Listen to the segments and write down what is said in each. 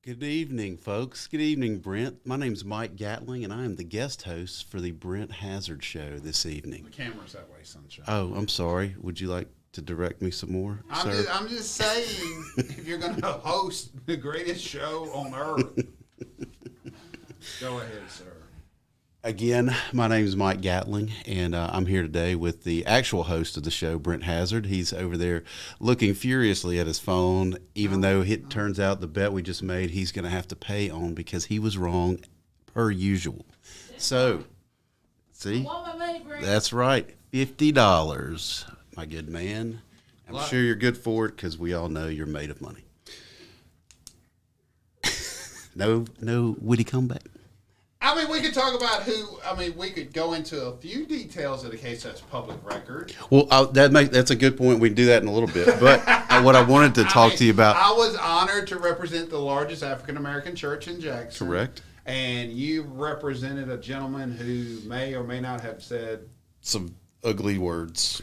Good evening, folks. Good evening, Brent. My name's Mike Gatling, and I am the guest host for the Brent Hazzard Show this evening. The camera's that way, sunshine. Oh, I'm sorry. Would you like to direct me some more, sir? I'm just saying, if you're going to host the greatest show on earth, go ahead, sir. Again, my name is Mike Gatling, and I'm here today with the actual host of the show, Brent Hazzard. He's over there looking furiously at his phone, even though it turns out the bet we just made he's going to have to pay on because he was wrong per usual. So, see? That's right, $50, my good man. I'm sure you're good for it because we all know you're made of money. No witty comeback. I mean, we could talk about we could go into a few details of the case that's public record. Well, that's a good point. We can do that in a little bit. But what I wanted to talk to you about. I was honored to represent the largest African-American church in Jackson. Correct. And you represented a gentleman who may or may not have said some ugly words.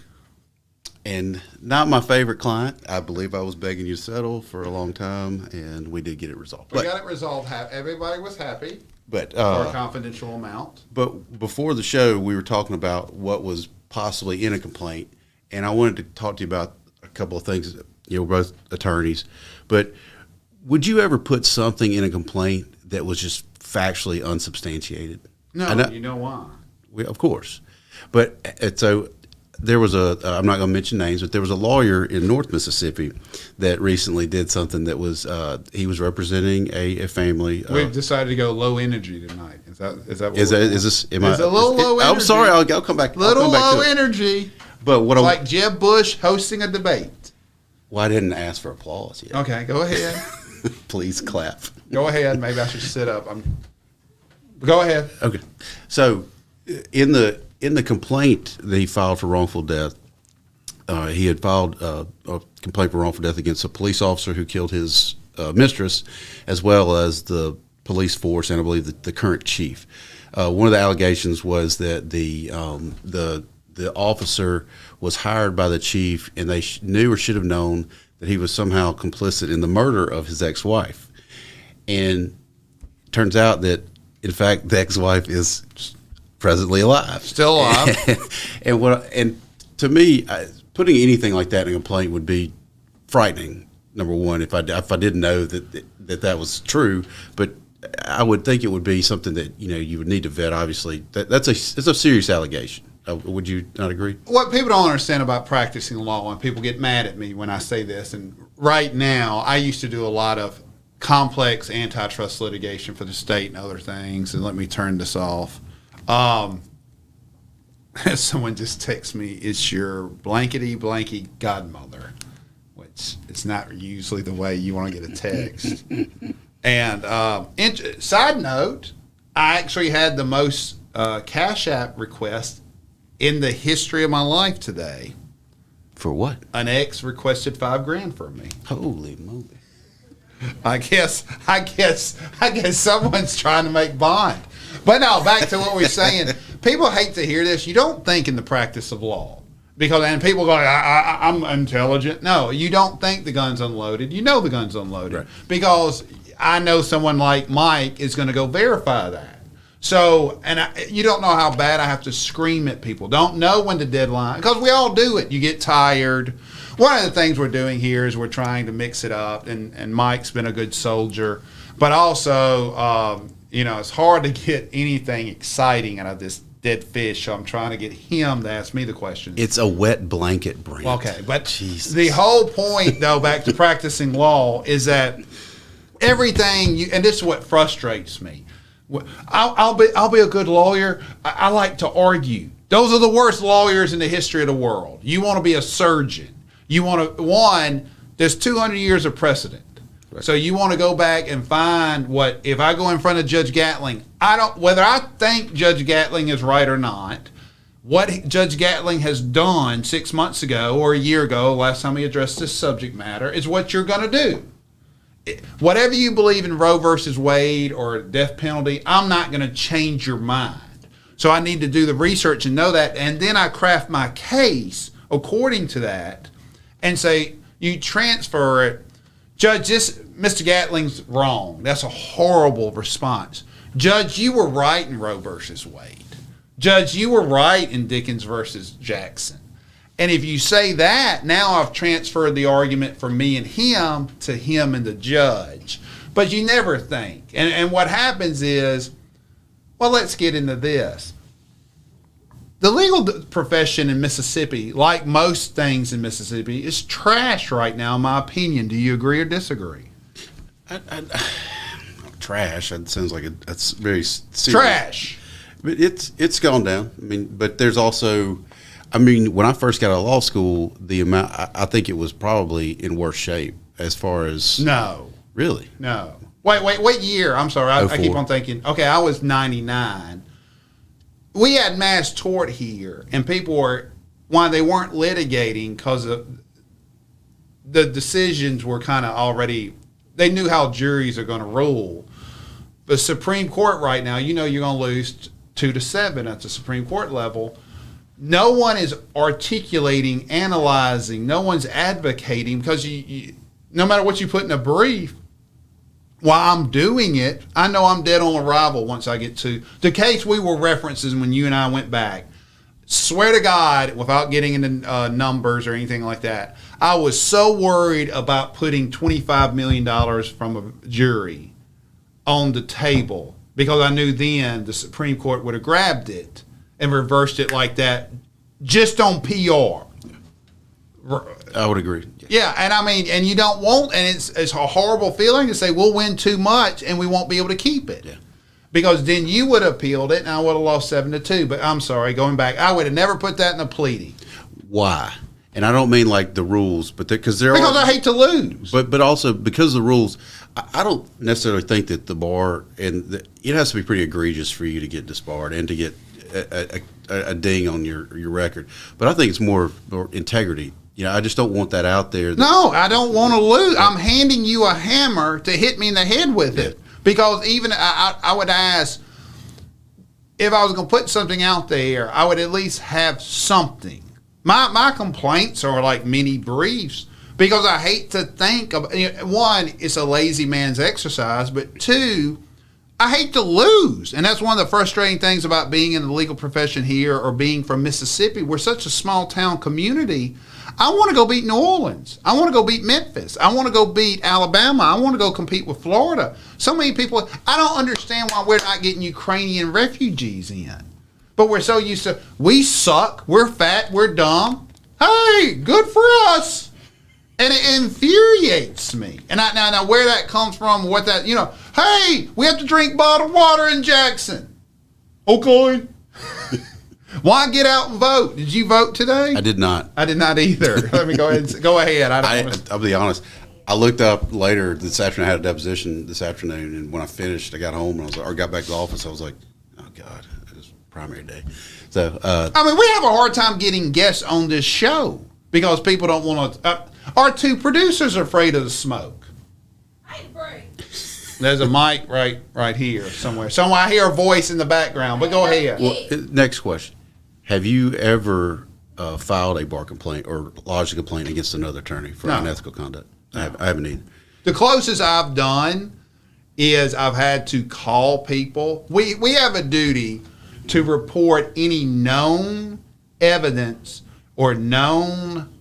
And not my favorite client. I believe I was begging you to settle for a long time, and we did get it resolved. We got it resolved. Everybody was happy. But for a confidential amount. But before the show, we were talking about what was possibly in a complaint, and I wanted to talk to you about a couple of things. You know, we're both attorneys, but would you ever put something in a complaint that was just factually unsubstantiated? No, you know why? Of course, but so there was I'm not going to mention names, but there was a lawyer in North Mississippi that recently did something that was he was representing a family. We've decided to go low energy tonight. Is that what is this? It's a little low energy. I'm sorry. I'll come back. Little low energy. But what like Jeb Bush hosting a debate. Well, I didn't ask for applause yet. Okay, go ahead. Please clap. Go ahead. Maybe I should sit up. Go ahead. Okay. So in the complaint that he filed for wrongful death, he had filed a complaint for wrongful death against a police officer who killed his mistress, as well as the police force, and I believe the current chief. One of the allegations was that the officer was hired by the chief, and they knew or should have known that he was somehow complicit in the murder of his ex-wife. And it turns out that, in fact, the ex-wife is presently alive, still alive. and to me, putting anything like that in a complaint would be frightening. Number one, if I didn't know that was true, but I would think it would be something that you would need to vet. Obviously, it's a serious allegation. Would you not agree? What people don't understand about practicing law, and people get mad at me when I say this, and right now I used to do a lot of complex antitrust litigation for the state and other things. And let me turn this off. Someone just texts me, it's your blankety blanky godmother, which is not usually the way you want to get a text. And side note, I actually had the most Cash App request in the history of my life today. For what? An ex requested $5,000 from me. Holy moly. I guess someone's trying to make bond. But no, back to what we're saying. People hate to hear this. You don't think in the practice of law. And people go, I'm intelligent. No, you don't think the gun's unloaded. You know the gun's unloaded. Right. Because I know someone like Mike is going to go verify that. So, you don't know how bad I have to scream at people. Don't know when the deadline, because we all do it. You get tired. One of the things we're doing here is we're trying to mix it up, and Mike's been a good soldier. But also, it's hard to get anything exciting out of this dead fish, so I'm trying to get him to ask me the questions. It's a wet blanket, Brent. Okay, but Jesus. The whole point, though, back to practicing law, is that everything, and this is what frustrates me. I'll be a good lawyer. I like to argue. Those are the worst lawyers in the history of the world. You want to be a surgeon. You want to, there's 200 years of precedent. Right. So you want to go back and find if I go in front of Judge Gatling, whether I think Judge Gatling is right or not, what Judge Gatling has done 6 months ago or a year ago, last time he addressed this subject matter, is what you're going to do. Whatever you believe in Roe versus Wade or death penalty, I'm not going to change your mind. So I need to do the research and know that, and then I craft my case according to that and say, you transfer it Judge, Mr. Gatling's wrong. That's a horrible response. Judge, you were right in Roe versus Wade. Judge, you were right in Dickens versus Jackson. And if you say that, now I've transferred the argument from me and him to him and the judge. But you never think. And what happens is, well, let's get into this. The legal profession in Mississippi, like most things in Mississippi, is trash right now, in my opinion. Do you agree or disagree? Trash. That sounds like that's very serious. Trash. But it's gone down. I mean, but there's also, I mean, when I first got out of law school, the amount, I think it was probably in worse shape as far as. No. Really? No. Wait, what year? I'm sorry. I keep 04. on thinking. Okay, I was 99. We had mass tort here, and people were, why they weren't litigating because the decisions were kind of already, they knew how juries are going to rule. The Supreme Court right now, you know you're going to lose 2-7 at the Supreme Court level. No one is articulating, analyzing. No one's advocating because you no matter what you put in a brief, while I'm doing it, I know I'm dead on arrival once I get to the case we were referencing when you and I went back. Swear to God, without getting into numbers or anything like that, I was so worried about putting $25 million from a jury on the table because I knew then the Supreme Court would have grabbed it and reversed it like that just on PR. I would agree. Yeah, and I mean, and you don't want, and it's a horrible feeling to say we'll win too much and we won't be able to keep it. Yeah. Because then you would have appealed it and I would have lost 7-2. But I'm sorry, going back, I would have never put that in a pleading. Why? And I don't mean like the rules, but because I hate to lose. But also because of the rules, I don't necessarily think that the bar it has to be pretty egregious for you to get disbarred and to get a ding on your record. But I think it's more integrity. You know, I just don't want that out there. No, I don't want to lose. I'm handing you a hammer to hit me in the head with it. Because even I would ask, if I was going to put something out there, I would at least have something. My complaints are like mini briefs because I hate to think of, one, it's a lazy man's exercise, but two, I hate to lose. And that's one of the frustrating things about being in the legal profession here or being from Mississippi. We're such a small town community. I want to go beat New Orleans. I want to go beat Memphis. I want to go beat Alabama. I want to go compete with Florida. So many people, I don't understand why we're not getting Ukrainian refugees in. But we're so used to, we suck, we're fat, we're dumb. Hey, good for us. And it infuriates me. And now where that comes from, what that, hey, we have to drink bottled water in Jackson. Okay. Why get out and vote? Did you vote today? I did not. I did not either. Let me go ahead. Go ahead. I'll be honest. I looked up later this afternoon. I had a deposition this afternoon, and when I finished, I got home and got back to the office. I was like, "Oh God, it was primary day." So, I mean, we have a hard time getting guests on this show because people don't want to. Our two producers are afraid of the smoke. There's a mic right here somewhere. Somewhere I hear a voice in the background. But go ahead. Well, next question. Have you ever filed a bar complaint or lodged a complaint against another attorney for unethical conduct? No. I haven't either. The closest I've done is I've had to call people. We have a duty to report any known evidence or known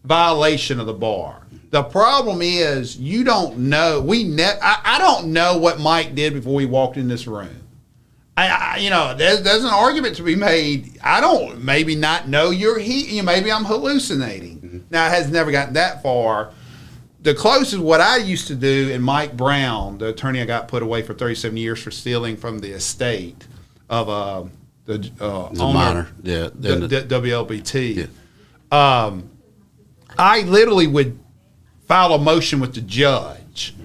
violation of the bar. The problem is you don't know. I don't know what Mike did before we walked in this room. There's an argument to be made. I don't maybe not know maybe I'm hallucinating. Mm-hmm. Now, it has never gotten that far. The closest what I used to do, and Mike Brown, the attorney I got put away for 37 years for stealing from the estate of the owner, the WLBT. Yeah. I literally would file a motion with the judge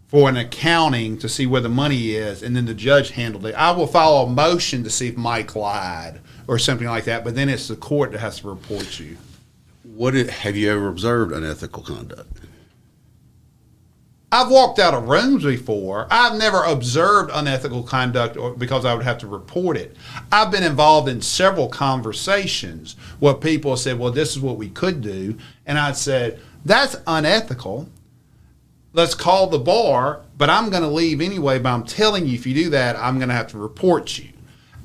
for an accounting to see where the money is, and then the judge handled it. I will file a motion to see if Mike lied or something like that, but then it's the court that has to report you. Have you ever observed unethical conduct? I've walked out of rooms before. I've never observed unethical conduct because I would have to report it. I've been involved in several conversations where people said, well, this is what we could do. And I said, that's unethical. let's call the bar, but I'm going to leave anyway. But I'm telling you, if you do that, I'm going to have to report you.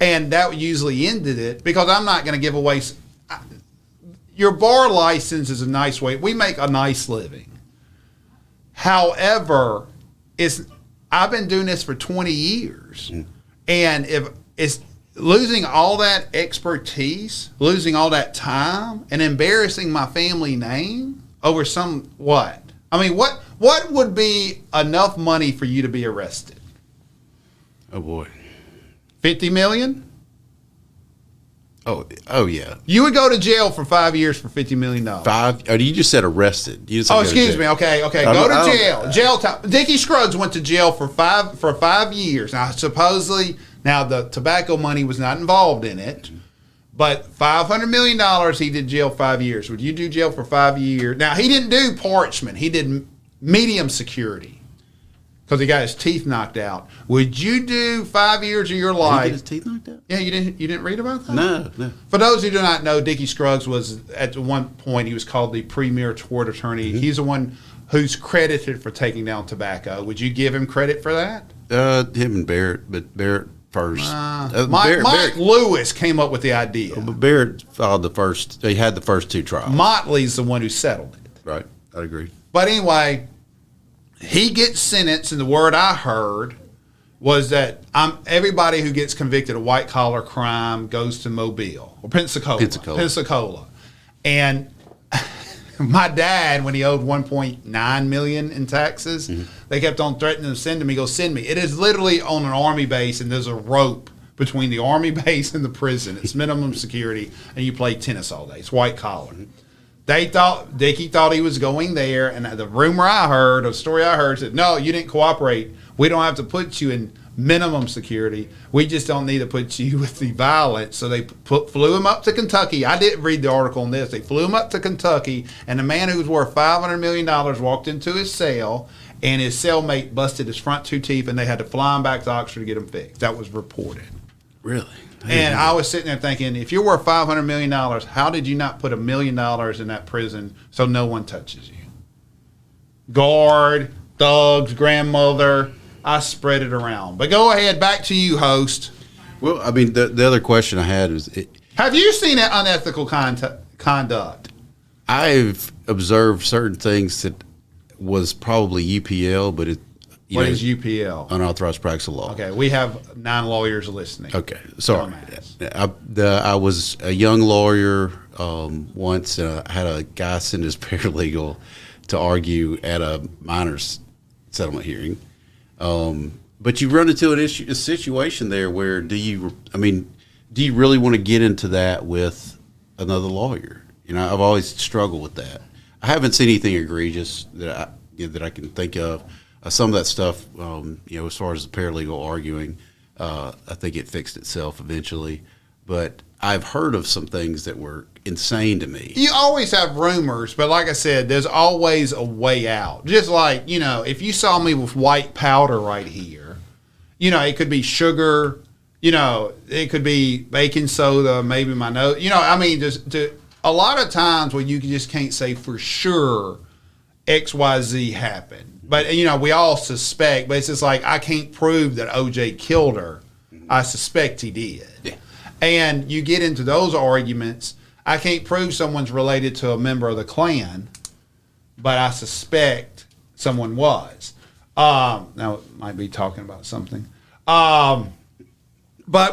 And that usually ended it because I'm not going to give away. Your bar license is a nice way. We make a nice living. However, I've been doing this for 20 years. And if it's losing all that expertise, losing all that time, and embarrassing my family name over what? I mean, what would be enough money for you to be arrested? Oh boy. 50 million? Oh yeah. You would go to jail for 5 years for $50 million. 5? Oh, you just said arrested. You just said excuse me. Okay. Go to jail. Jail time. Dickie Scruggs went to jail for 5 years. Now, supposedly, the tobacco money was not involved in it, but $500 million he did jail 5 years. Would you do jail for 5 years? Now, he didn't do parchment. He did medium security because he got his teeth knocked out. Would you do 5 years of your life? Did he get his teeth knocked out? Yeah, you didn't read about that? No. For those who do not know, Dickie Scruggs was, at one point, he was called the premier tort attorney. Mm-hmm. He's the one who's credited for taking down tobacco. Would you give him credit for that? Him and Barrett, but Barrett first. Mike Lewis came up with the idea. But Barrett filed the first. He had the first 2 trials. Motley's the one who settled it. Right, I agree. But anyway, he gets sentenced, and the word I heard was that everybody who gets convicted of white-collar crime goes to Mobile or Pensacola. And my dad, when he owed $1.9 million in taxes, they kept on threatening to send him. He goes, send me. It is literally on an Army base, and there's a rope between the Army base and the prison. It's minimum security, and you play tennis all day. It's white-collar. Dickie thought he was going there, and the story I heard said, no, you didn't cooperate. We don't have to put you in minimum security. We just don't need to put you with the violence. So they flew him up to Kentucky. I didn't read the article on this. They flew him up to Kentucky, and the man who was worth $500 million walked into his cell, and his cellmate busted his front 2 teeth, and they had to fly him back to Oxford to get him fixed. That was reported. Really? And I was sitting there thinking, if you're worth $500 million, how did you not put $1 million in that prison so no one touches you? Guard, thugs, grandmother, I spread it around. But go ahead, back to you, host. Well, I mean, the other question I had is... Have you seen that unethical conduct? I've observed certain things that was probably UPL, but What is UPL? Unauthorized practice of law. Okay, we have 9 lawyers listening. Okay, sorry. I was a young lawyer once, and I had a guy send his paralegal to argue at a minors settlement hearing. But you run into a situation there where do you really want to get into that with another lawyer? I've always struggled with that. I haven't seen anything egregious that I can think of. Some of that stuff, as far as the paralegal arguing, I think it fixed itself eventually. But I've heard of some things that were insane to me. You always have rumors, but like I said, there's always a way out. Just like, if you saw me with white powder right here, it could be sugar, it could be baking soda, maybe my nose. A lot of times when you just can't say for sure XYZ happened. But, we all suspect, but it's just like, I can't prove that OJ killed her. I suspect he did. Yeah. And you get into those arguments. I can't prove someone's related to a member of the Klan, but I suspect someone was. Now, it might be talking about something. But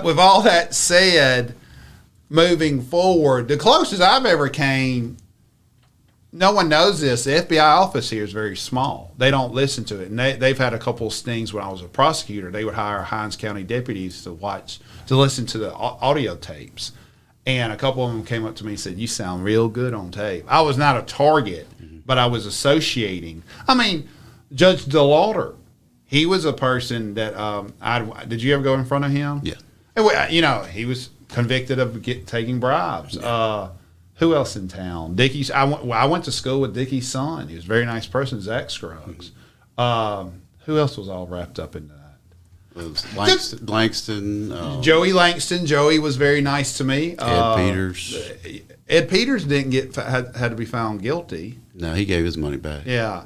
with all that said, moving forward, the closest I've ever came, no one knows this. The FBI office here is very small. They don't listen to it. And they've had a couple of stings when I was a prosecutor. They would hire Hinds County deputies to listen to the audio tapes. And a couple of them came up to me and said, you sound real good on tape. I was not a target, but I was associating. Judge DeLauder, he was a person that did you ever go in front of him? Yeah. And, he was convicted of taking bribes. Yeah. Who else in town? Dickie's. I went to school with Dickie's son. He was a very nice person, Zach Scruggs. Who else was all wrapped up into that? It was Langston. Joey Langston. Joey was very nice to me. Ed Peters. Ed Peters didn't had to be found guilty. No, he gave his money back. Yeah.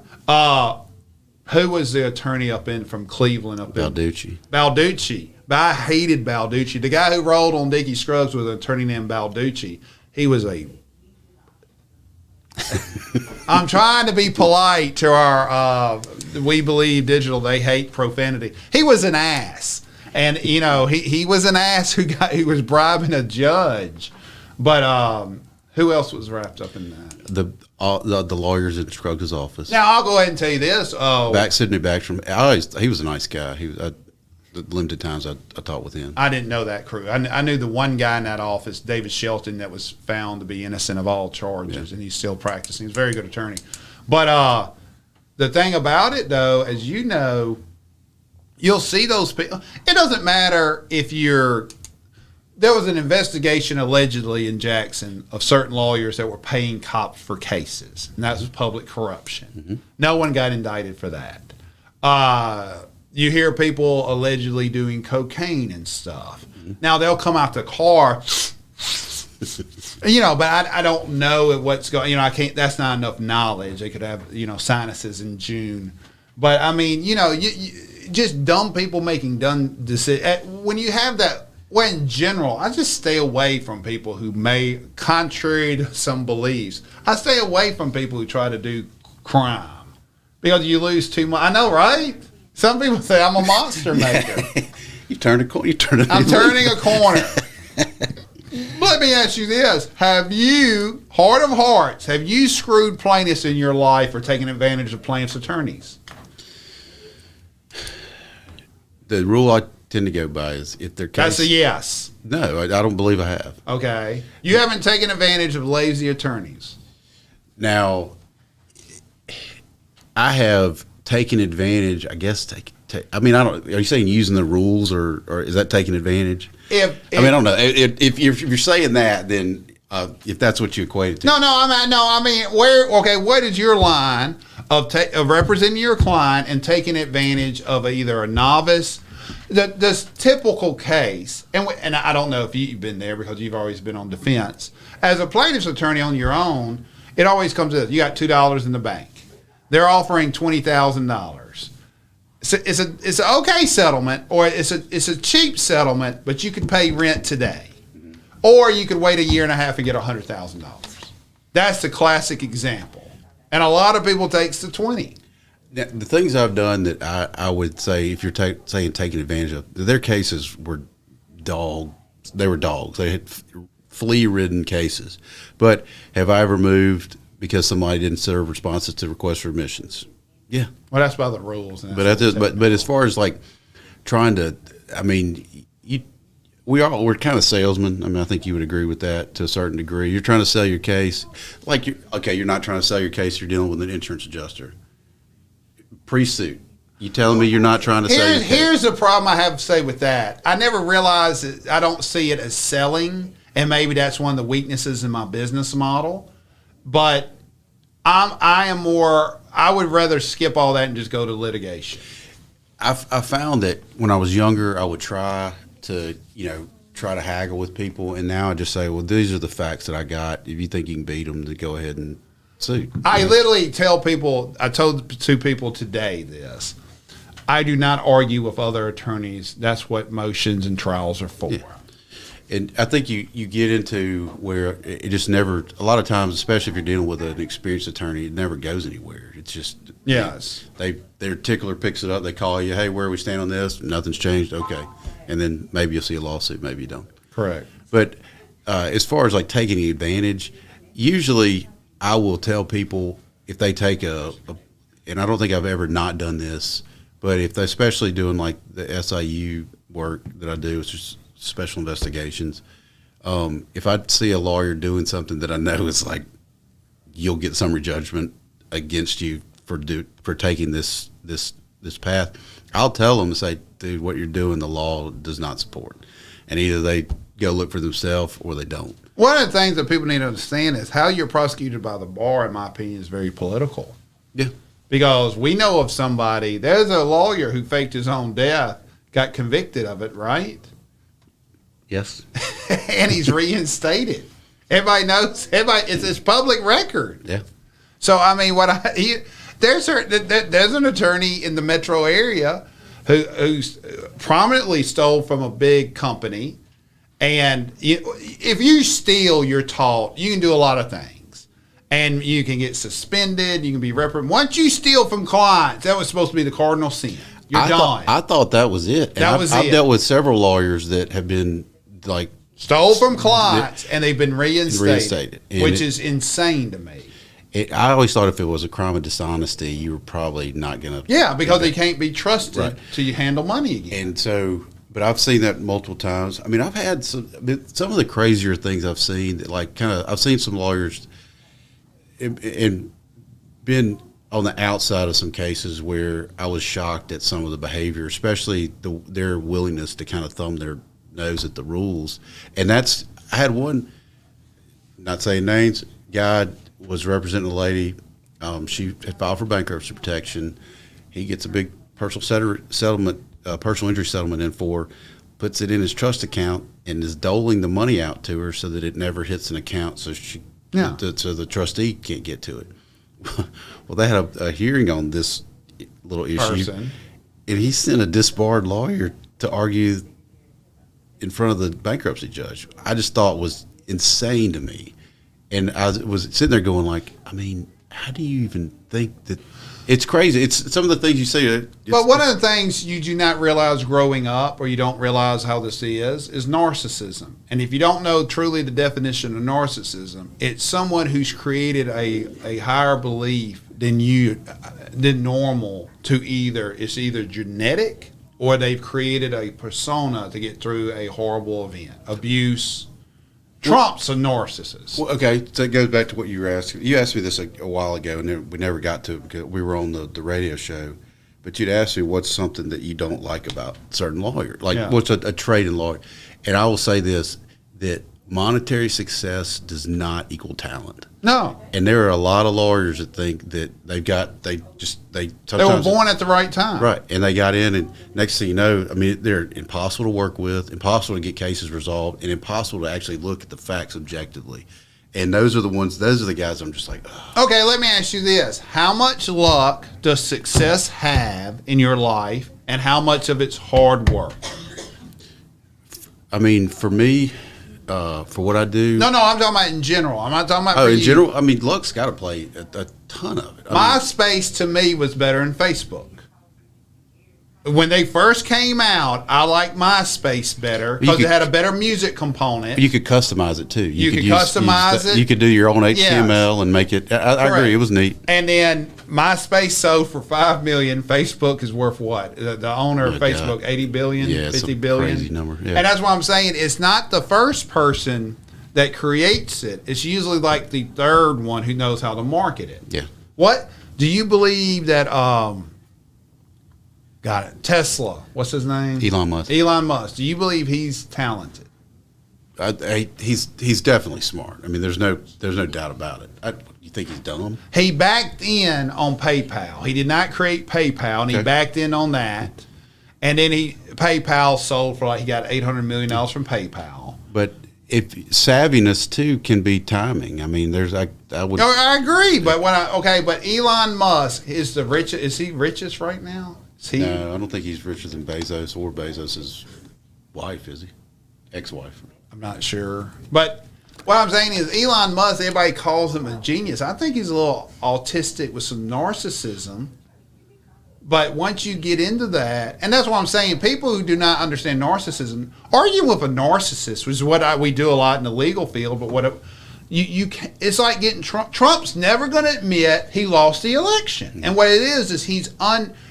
Who was the attorney from Cleveland Balducci. Balducci. But I hated Balducci. The guy who rolled on Dickie Scruggs was an attorney named Balducci. He was I'm trying to be polite to our We Believe Digital. They hate profanity. He was an ass. And, he was an ass who was bribing a judge. But who else was wrapped up in that? The lawyers in Scruggs' office. Now, I'll go ahead and tell you this. Sidney Backstrom. He was a nice guy. The limited times I talked with him. I didn't know that crew. I knew the one guy in that office, David Shelton, that was found to be innocent of all charges, and he's still practicing. He's a very good attorney. But the thing about it, though, as you know, you'll see those people. It doesn't matter if there was an investigation allegedly in Jackson of certain lawyers that were paying cops for cases, and that was public corruption. Mm-hmm. No one got indicted for that. You hear people allegedly doing cocaine and stuff. Mm-hmm. Now, they'll come out the car, but I don't know what's going. I can't. That's not enough knowledge. They could have sinuses in June, but I mean, you just dumb people making dumb decisions. When you have that, well, in general, I just stay away from people who may, contrary to some beliefs, I stay away from people who try to do crime because you lose too much. I know, right? Some people say I'm a monster maker. You turned a corner. I'm turning a corner. Let me ask you this. Have you, heart of hearts, have you screwed plaintiffs in your life or taken advantage of plaintiffs' attorneys? The rule I tend to go by is if their case... That's a yes. No, I don't believe I have. Okay. You haven't taken advantage of lazy attorneys. Now, I have taken advantage, I guess. I mean, I don't. Are you saying using the rules, or is that taking advantage? I don't know. If you're saying that, then if that's what you equate it to. No. I mean, where? Okay, what is your line of representing your client and taking advantage of either a novice? The typical case, and I don't know if you've been there because you've always been on defense. As a plaintiff's attorney on your own, it always comes to this. You got $2 in the bank. They're offering $20,000. It's an okay settlement, or it's a cheap settlement, but you could pay rent today, or you could wait a year and a half and get $100,000. That's the classic example, and a lot of people takes the 20. Now, the things I've done that I would say, if you're saying taking advantage of, their cases were dogs. They were dogs. They had flea-ridden cases. But have I ever moved because somebody didn't serve responses to requests for admissions? Yeah. Well, that's by the rules. But as far as like trying to, I mean, we're kind of salesmen. I mean, I think you would agree with that to a certain degree. You're trying to sell your case, you're not trying to sell your case. You're dealing with an insurance adjuster. Pre-suit. You telling me you're not trying to sell your case? Here's the problem I have to say with that. I never realized that I don't see it as selling, and maybe that's one of the weaknesses in my business model. But I would rather skip all that and just go to litigation. I found that when I was younger, I would try to haggle with people, and now I just say, well, these are the facts that I got. If you think you can beat them, then go ahead and sue. I literally tell people, I told 2 people today this, I do not argue with other attorneys. That's what motions and trials are for. Yeah. And I think you get into where it just never, a lot of times, especially if you're dealing with an experienced attorney, it never goes anywhere. It's just, yes. Their tickler picks it up, they call you, hey, where are we stand on this? Nothing's changed, okay. And then maybe you'll see a lawsuit, maybe you don't. Correct. But as far as like taking advantage, usually I will tell people if they take and I don't think I've ever not done this, but if they're especially doing like the SIU work that I do, it's just special investigations. If I see a lawyer doing something that I know is like you'll get summary judgment against you for taking this path, I'll tell them and say, dude, what you're doing, the law does not support. And either they go look for themselves or they don't. One of the things that people need to understand is how you're prosecuted by the bar, in my opinion, is very political. Yeah. Because we know of somebody, there's a lawyer who faked his own death, got convicted of it, right? Yes. And he's reinstated. Everybody knows. It's his public record. Yeah. So I mean, There's an attorney in the metro area who's prominently stole from a big company. And if you steal, you're taught you can do a lot of things. And you can get suspended. You can be reprimanded. Once you steal from clients, that was supposed to be the cardinal sin. You're done. I thought that was it. And I've dealt with several lawyers that have been like stole from clients and they've been reinstated. Which is insane to me. I always thought if it was a crime of dishonesty, you were probably not going to. Yeah, because they can't be trusted to handle money again. And so, but I've seen that multiple times. I mean, I've had some of the crazier things I've seen. That like I've seen some lawyers and been on the outside of some cases where I was shocked at some of the behavior, especially their willingness to kind of thumb their nose at the rules. And I had one, not saying names, guy was representing a lady. She had filed for bankruptcy protection. He gets a big personal settlement, personal injury settlement in for her, puts it in his trust account, and is doling the money out to her so that it never hits an account, so so the trustee can't get to it. Well, they had a hearing on this little issue, and he sent a disbarred lawyer to argue in front of the bankruptcy judge. I just thought was insane to me. And I was sitting there going like, I mean, how do you even think that? It's crazy. It's some of the things you say. But one of the things you do not realize growing up, or you don't realize how this is narcissism. And if you don't know truly the definition of narcissism, it's someone who's created a higher belief than normal it's either genetic or they've created a persona to get through a horrible event, abuse. Trump's a narcissist. Well, okay, so it goes back to what you were asking. You asked me this a while ago, and we never got to it because we were on the radio show. But you'd ask me what's something that you don't like about certain lawyers, what's a trait in lawyer. And I will say this, that monetary success does not equal talent. No. And there are a lot of lawyers that think that they were born at the right time. Right. And they got in, and next thing you know, I mean, they're impossible to work with, impossible to get cases resolved, and impossible to actually look at the facts objectively. And those are the guys I'm just like, ugh. Okay, let me ask you this. How much luck does success have in your life, and how much of it's hard work? I mean, for me, for what I do. No, I'm talking about in general. I'm not talking about for in you. general, I mean, luck's got to play a ton of it. MySpace to me was better than Facebook. When they first came out, I liked MySpace better because it had a better music component. You could customize it too. You could customize it. You could do your own HTML and make it. I agree. It was neat. And then MySpace sold for $5 million. Facebook is worth what? The owner of Facebook, $80 billion, $50 billion. Crazy number. Yeah. And that's what I'm saying. It's not the first person that creates it. It's usually like the third one who knows how to market it. Yeah. What do you believe that? Got it. Tesla. What's his name? Elon Musk. Elon Musk. Do you believe he's talented? He's definitely smart. I mean, there's no doubt about it. You think he's dumb? He backed in on PayPal. He did not create PayPal, and he backed in on that. And then PayPal sold for he got $800 million from PayPal. But if savviness too can be timing. I mean, I would. I agree, but but Elon Musk is the richest. Is he richest right now? No, I don't think he's richer than Bezos or Bezos' wife, is he? Ex-wife. I'm not sure. But what I'm saying is Elon Musk, everybody calls him a genius. I think he's a little autistic with some narcissism. But once you get into that, and that's what I'm saying, people who do not understand narcissism, arguing with a narcissist, which is what we do a lot in the legal field, but it's like getting Trump. Trump's never going to admit he lost the election. And what it is he's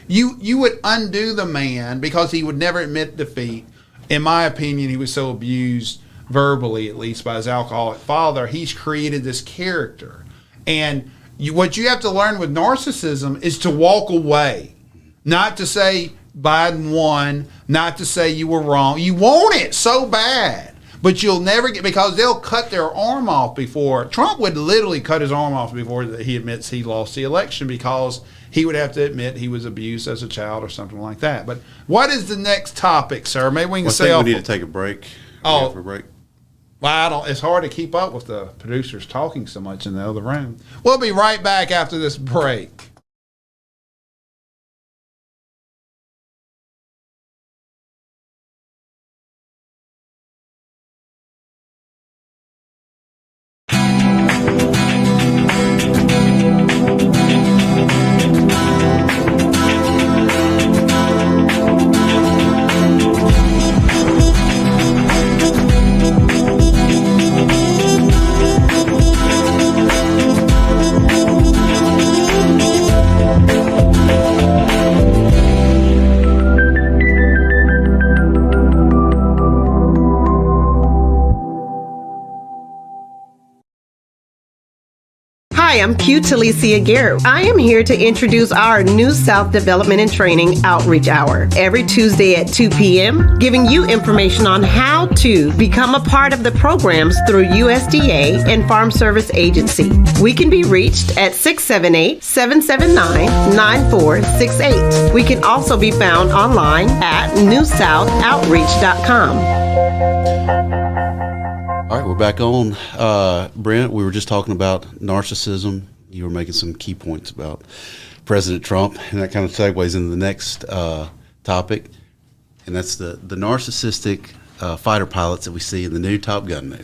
you would undo the man because he would never admit defeat. In my opinion, he was so abused verbally, at least by his alcoholic father. He's created this character. And what you have to learn with narcissism is to walk away. Not to say Biden won, not to say you were wrong. You want it so bad. But you'll never get, because they'll cut their arm off before. Trump would literally cut his arm off before he admits he lost the election because he would have to admit he was abused as a child or something like that. But what is the next topic, sir? Maybe we can say we need to take a break. For a break. Well, it's hard to keep up with the producers talking so much in the other room. We'll be right back after this break. am Q Talicia Garrett. I am here to introduce our New South Development and Training Outreach Hour every Tuesday at 2 p.m., giving you information on how to become a part of the programs through USDA and Farm Service Agency. We can be reached at 678-779-9468. We can also be found online at newsouthoutreach.com. All right, we're back on. Brent, we were just talking about narcissism. You were making some key points about President Trump, and that kind of segues into the next topic, and that's the narcissistic fighter pilots that we see in the new Top Gun movie.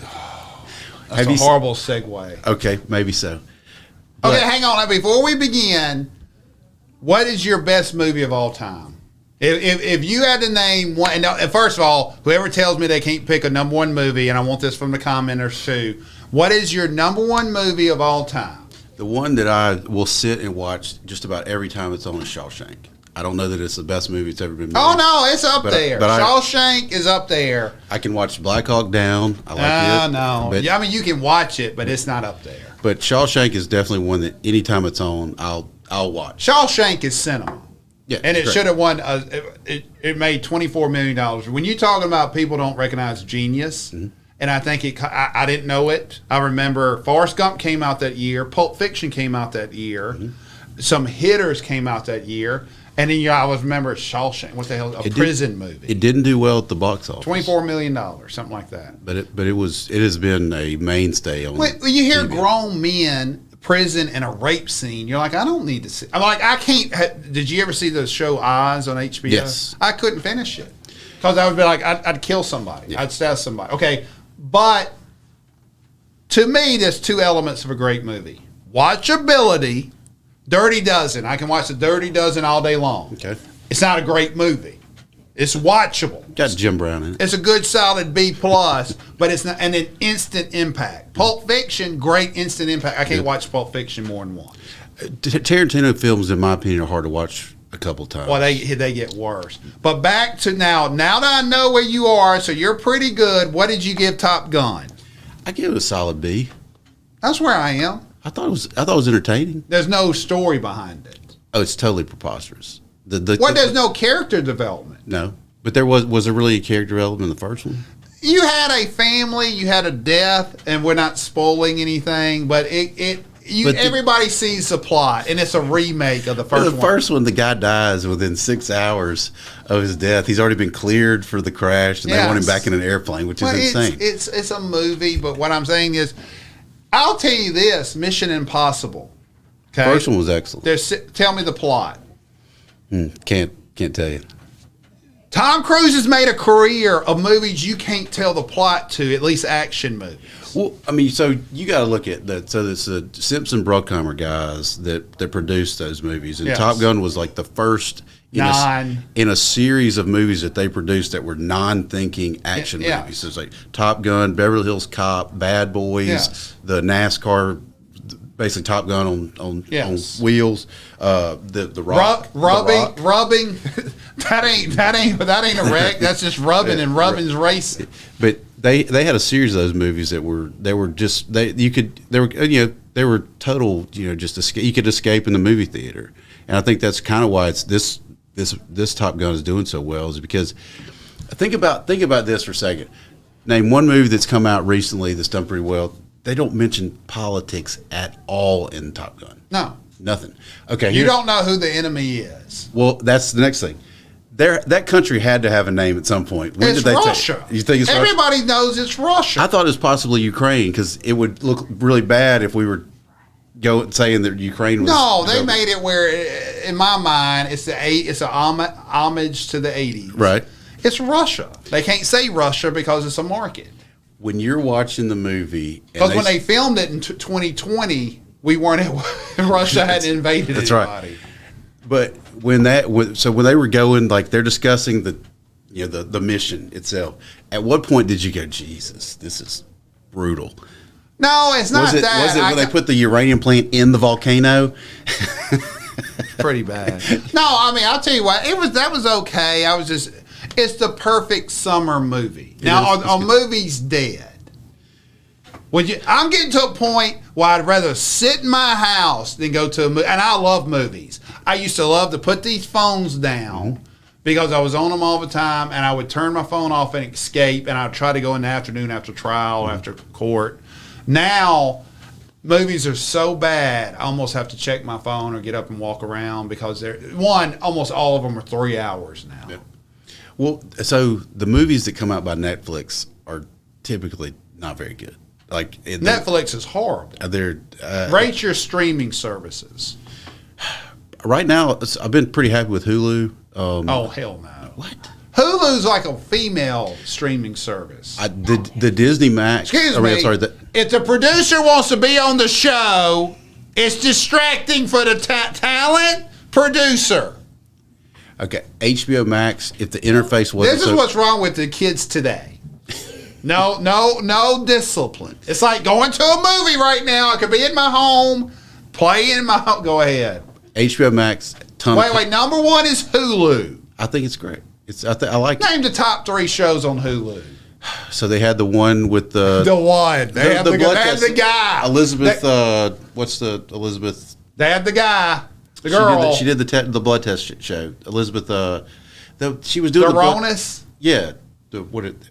That's a horrible segue. Okay, maybe so. Okay, hang on. Before we begin, what is your best movie of all time? If you had to name one, and first of all, whoever tells me they can't pick a number one movie, and I want this from the commenters too, what is your number one movie of all time? The one that I will sit and watch just about every time it's on is Shawshank. I don't know that it's the best movie that's ever been made. Oh, no, it's up there. Shawshank is up there. I can watch Black Hawk Down. I like it. No. Yeah, I mean, you can watch it, but it's not up there. But Shawshank is definitely one that anytime it's on, I'll watch. Shawshank is cinema. Yeah, and it should have won. It made $24 million. When you're talking about people don't recognize genius, and I think I didn't know it. I remember Forrest Gump came out that year. Pulp Fiction came out that year. Some hitters came out that year. And then I always remember Shawshank. What the hell? A prison movie. It didn't do well at the box office. $24 million, something like that. But it has been a mainstay on. When you hear grown men, prison, and a rape scene, you're like, I don't need to see. I'm like, I can't. Did you ever see the show Oz on HBO? Yes. I couldn't finish it because I would be like, I'd kill somebody. Yeah. I'd stab somebody. Okay, but to me, there's two elements of a great movie: watchability. Dirty Dozen. I can watch the Dirty Dozen all day long. Okay. It's not a great movie. It's watchable. Got Jim Brown in it. It's a good solid B+, but it's not an instant impact. Pulp Fiction, great instant impact. I can't watch Pulp Fiction more than once. Tarantino films, in my opinion, are hard to watch a couple times. Well, they get worse. But back to now that I know where you are, so you're pretty good. What did you give Top Gun? I give it a solid B. That's where I am. I thought it was entertaining. There's no story behind it. Oh, it's totally preposterous. There's no character development. No, but there was there really a character development in the first one? You had a family, you had a death, and we're not spoiling anything, but everybody sees the plot, and it's a remake of the first one. The first one, the guy dies within 6 hours of his death. He's already been cleared for the crash, and they want him back in an airplane, which is insane. It's a movie, but what I'm saying is, I'll tell you this: Mission Impossible. Okay? First one was excellent. Tell me the plot. Can't tell you. Tom Cruise has made a career of movies you can't tell the plot to, at least action movies. Well, I mean, so you got to look at that. So it's the Simpson Bruckheimer guys that produced those movies, and Top Gun was like the first in a series of movies that they produced that were non-thinking action movies. So it's like Top Gun, Beverly Hills Cop, Bad Boys, the NASCAR, basically Top Gun on wheels. The Rock, rubbing. that ain't a wreck. That's just rubbing, and rubbing's racing. But they had a series of those movies that were total, just escape. You could escape in the movie theater, and I think that's kind of why it's this Top Gun is doing so well, is because think about this for a second. Name one movie that's come out recently that's done pretty well. They don't mention politics at all in Top Gun. No, nothing. Okay, you don't know who the enemy is. Well, that's the next thing. That country had to have a name at some point. When it's did they Russia. You think it's everybody Russia? knows it's Russia. I thought it was possibly Ukraine because it would look really bad if we were saying that Ukraine was. No, they made it where, in my mind, it's an homage to the 80s. Right. It's Russia. They can't say Russia because it's a market. When you're watching the movie, because when they filmed it in 2020, we weren't Russia hadn't invaded that's anybody. Right. But when they were going, like they're discussing the mission itself, at what point did you go, Jesus, this is brutal? No, it's not that. Was it when they put the uranium plant in the volcano? Pretty bad. No, I mean, I'll tell you what, that was okay. It's the perfect summer movie. Now, are movies dead? I'm getting to a point where I'd rather sit in my house than go to a movie. And I love movies. I used to love to put these phones down because I was on them all the time, and I would turn my phone off and escape, and I'd try to go in the afternoon after trial, after court. Now, movies are so bad, I almost have to check my phone or get up and walk around because almost all of them are 3 hours now. Yeah. Well, so the movies that come out by Netflix are typically not very good. Like Netflix is horrible. They're rate your streaming services. Right now, I've been pretty happy with Hulu. Oh hell no! What? Hulu's like a female streaming service. The Disney Max. Excuse me. If the producer wants to be on the show, it's distracting for the talent producer. Okay, HBO Max. If the interface wasn't, this is what's wrong with the kids today. No discipline. It's like going to a movie right now. I could be in my home, play in my home. Go ahead. HBO Max. Wait. Number one is Hulu. I think it's great. I like it. Name the top 3 shows on Hulu. So they had the one with the one. They had the guy. Elizabeth. What's the Elizabeth? They had the guy. The girl. She did the blood test show. Elizabeth. She was doing Theranos. Yeah.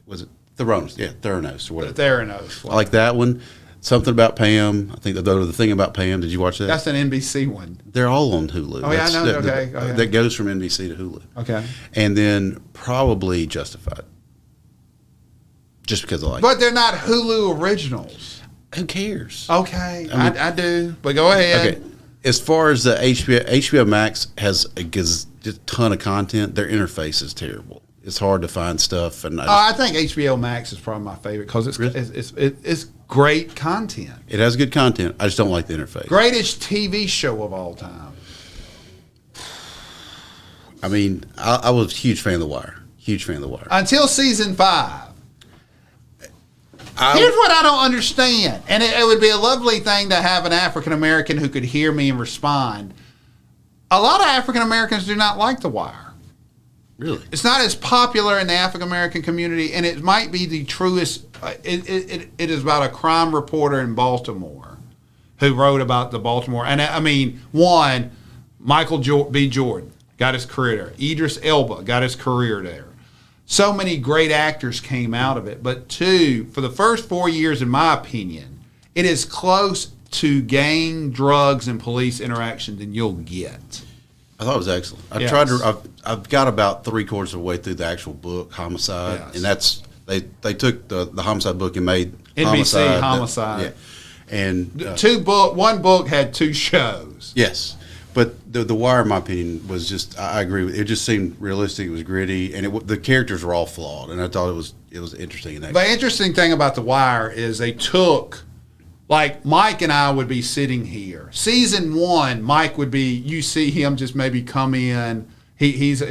Was it? Theranos. Yeah, Theranos or whatever. Theranos. I like that one. Something about Pam. I think the thing about Pam. Did you watch that? That's an NBC one. They're all on Hulu. Oh, yeah, I know. Okay. That goes from NBC to Hulu. Okay. And then probably Justified. Just because I like it. But they're not Hulu originals. Who cares? Okay. I do. But go ahead. Okay. As far as the HBO Max has just a ton of content, their interface is terrible. It's hard to find stuff, and I think HBO Max is probably my favorite because it's great content. It has good content. I just don't like the interface. Greatest TV show of all time. I mean, I was a huge fan of The Wire. Huge fan of The Wire until season 5. Here's what I don't understand, and it would be a lovely thing to have an African American who could hear me and respond. A lot of African Americans do not like The Wire. Really? It's not as popular in the African American community, and it might be the truest. It is about a crime reporter in Baltimore who wrote about the Baltimore. And I mean, one, Michael B. Jordan got his career there. Idris Elba got his career there. So many great actors came out of it. But two, for the first 4 years, in my opinion, it is close to gang, drugs, and police interaction than you'll get. I thought it was excellent. I've got about 3/4 of the way through the actual book, Homicide, and that's they took the Homicide book and made NBC Homicide. And one book had 2 shows. Yes, but the Wire, in my opinion, was just I agree with it. Just seemed realistic. It was gritty, and the characters were all flawed, and I thought it was interesting. In that the interesting thing about the Wire is they took. Like, Mike and I would be sitting here. Season 1, Mike would be, you see him just maybe come in. He's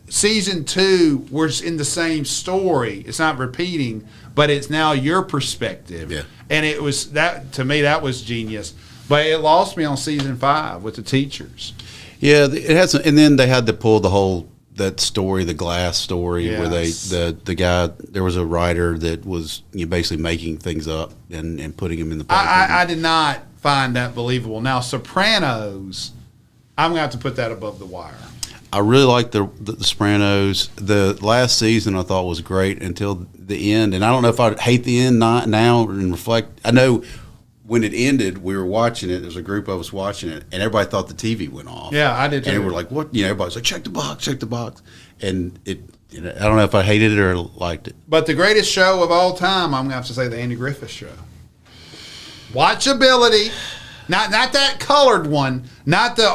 season 2, we're in the same story. It's not repeating, but it's now your perspective. Yeah. And it was, to me, that was genius. But it lost me on season 5 with the teachers. Yeah, it has, and then they had to pull the whole, that story, the glass story, yes. where the guy, there was a writer that was basically making things up and putting them in the paper. I did not find that believable. Now, Sopranos, I'm going to have to put that above The Wire. I really liked the Sopranos. The last season I thought was great until the end, and I don't know if I hate the end now and reflect. I know when it ended, we were watching it. There was a group of us watching it, and everybody thought the TV went off. Yeah, I did too. And we were like, "What?" Everybody's like, "Check the box," and it. I don't know if I hated it or liked it. But the greatest show of all time, I'm going to have to say, the Andy Griffith Show. Watchability, not that colored one, not the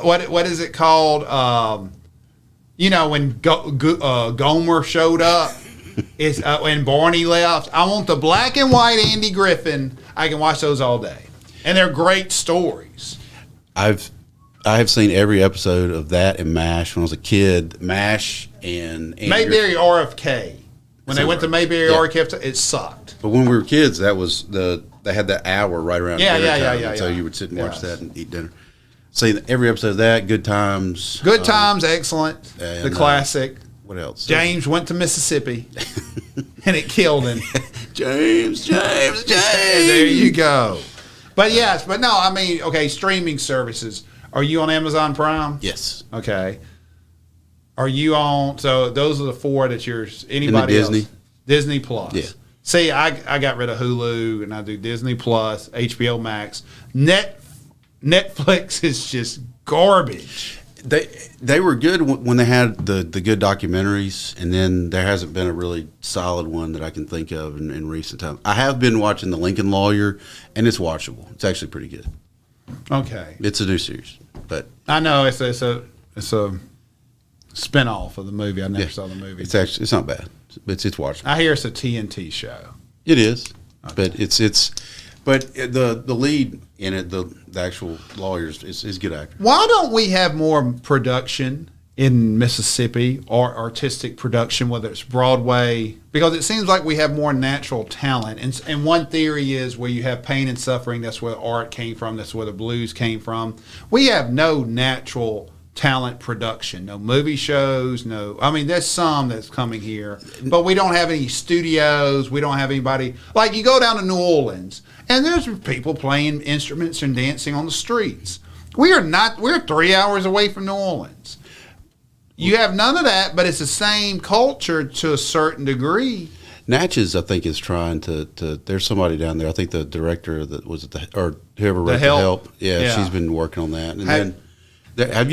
what is it called? When Gomer showed up. It's when Barney left. I want the black and white Andy Griffin. I can watch those all day, and they're great stories. I have seen every episode of that and MASH when I was a kid. MASH and Mayberry RFK. When they went to Mayberry RFK, it sucked. But when we were kids, that was they had that hour right around dinner time. Yeah. So you would sit and watch that and eat dinner. See every episode of that. Good Times. Good Times, excellent. The classic. What else? James went to Mississippi, and it killed him. James. There you go. But yes, but no, I mean, okay, streaming services. Are you on Amazon Prime? Yes. Okay. Are you on? So those are the four that you're. Anybody else? Disney? Disney Plus. Yeah. See, I got rid of Hulu and I do Disney Plus, HBO Max. Netflix is just garbage. They were good when they had the good documentaries, and then there hasn't been a really solid one that I can think of in recent time. I have been watching The Lincoln Lawyer, and it's watchable. It's actually pretty good. Okay. It's a new series, but I know it's a spinoff of the movie. I never saw the movie. it's not bad. It's watchable. I hear it's a TNT show. It is, but but the lead in it, the actual lawyers, is good actor. Why don't we have more production in Mississippi or artistic production, whether it's Broadway? Because it seems like we have more natural talent. And one theory is where you have pain and suffering, that's where art came from, that's where the blues came from. We have no natural talent production, no movie shows, I mean, there's some that's coming here, but we don't have any studios. We don't have anybody. Like, you go down to New Orleans, and there's people playing instruments and dancing on the streets. We're 3 hours away from New Orleans. You have none of that, but it's the same culture to a certain degree. Natchez, I think, is trying to. There's somebody down there. I think the director or whoever wrote The Help. Yeah, she's been working on that. And then have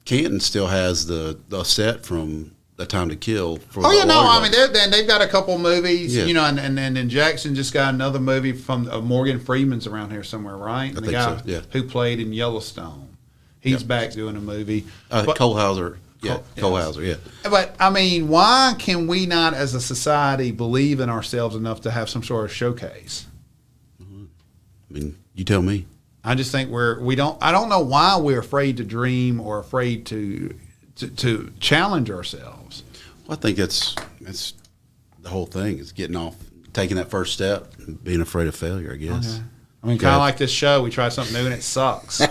Canton still has the set from A Time to Kill. I mean, they've got a couple movies, and then Jackson just got another movie from Morgan Freeman's around here somewhere, right? I think so. Yeah, who played in Yellowstone. He's back doing a movie. Cole Hauser. Yeah, Cole Hauser. Yeah. But I mean, why can we not, as a society, believe in ourselves enough to have some sort of showcase? I mean, you tell me. I just think I don't know why we're afraid to dream or afraid to challenge ourselves. Well, I think that's the whole thing is taking that first step, and being afraid of failure, I guess. Okay. I mean, kind of like this show, we try something new and it sucks.